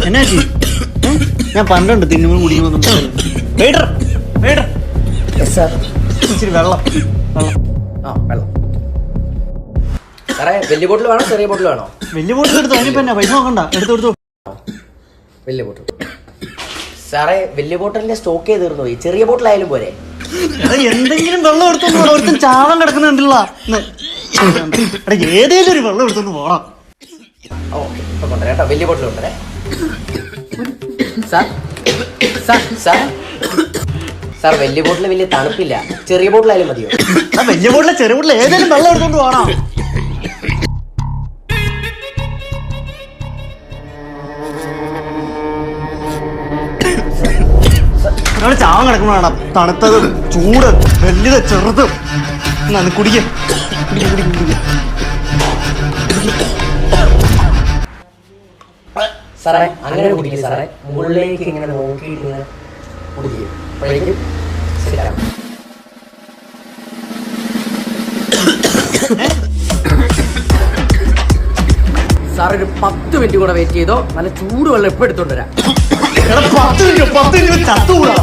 എന്നാ ഞാൻ പണ്ടുണ്ട് തിന്നുമ്പോൾ കുടിക്കുമെന്നും ഇച്ചിരി വെള്ളം വെള്ളം വെള്ളം. സാറേ വലിയ ബോട്ടിൽ വേണോ ചെറിയ ബോട്ടിൽ വേണോ? വലിയ ബോട്ടിൽ എടുത്തു. അതിനിപ്പോ എന്നാ പൈസ നോക്കണ്ട, എടുത്തു. വലിയ ബോട്ടിൽ. സാറേ വലിയ ബോട്ടിലിന്റെ സ്റ്റോക്ക് ചെയ്ത് തീർന്നു പോയി. ചെറിയ ബോട്ടിലായാലും പോരെ? എന്തെങ്കിലും വെള്ളം എടുത്തോണ്ട് പോടാ. ഒരുത്തും ചാവം കിടക്കുന്നുണ്ടല്ലോ. ഏതേലും ഒരു വെള്ളം എടുത്തോണ്ട് പോടാം. ഓക്കെ ഇപ്പൊ കൊണ്ടുവരാം കേട്ടോ. വലിയ ബോട്ടിൽ കൊണ്ടുവരേ. സാർ സാർ സാർ സാർ വലിയ ബോട്ടിൽ വലിയ തണുപ്പില്ല. ചെറിയ ബോട്ടിലായാലും മതിയോ? വലിയ ബോട്ടിലെ ചെറിയ ബോട്ടിൽ ഏതെങ്കിലും വെള്ളം എടുത്തോണ്ട് പോകണം. ചാവം കിടക്കണ തണുത്തത് ചൂട് വലിയത് ചെറുത്. കുടിക്ക സാറേ അങ്ങനെ കുടിക്കും സാറേ. മുകളിലേക്ക് ഇങ്ങനെ നോക്കിയിട്ട് ഇങ്ങനെ കുടിക്കും. അപ്പോഴേക്കും ശരിയാണ്. സാർ ഒരു 10 മിനിറ്റ് കൂടെ വെയിറ്റ് ചെയ്തോ. നല്ല ചൂടുവെള്ളം എപ്പോ എടുത്തോണ്ട് വരാം. 10 മിനിറ്റ് ചത്തുകൂടാ.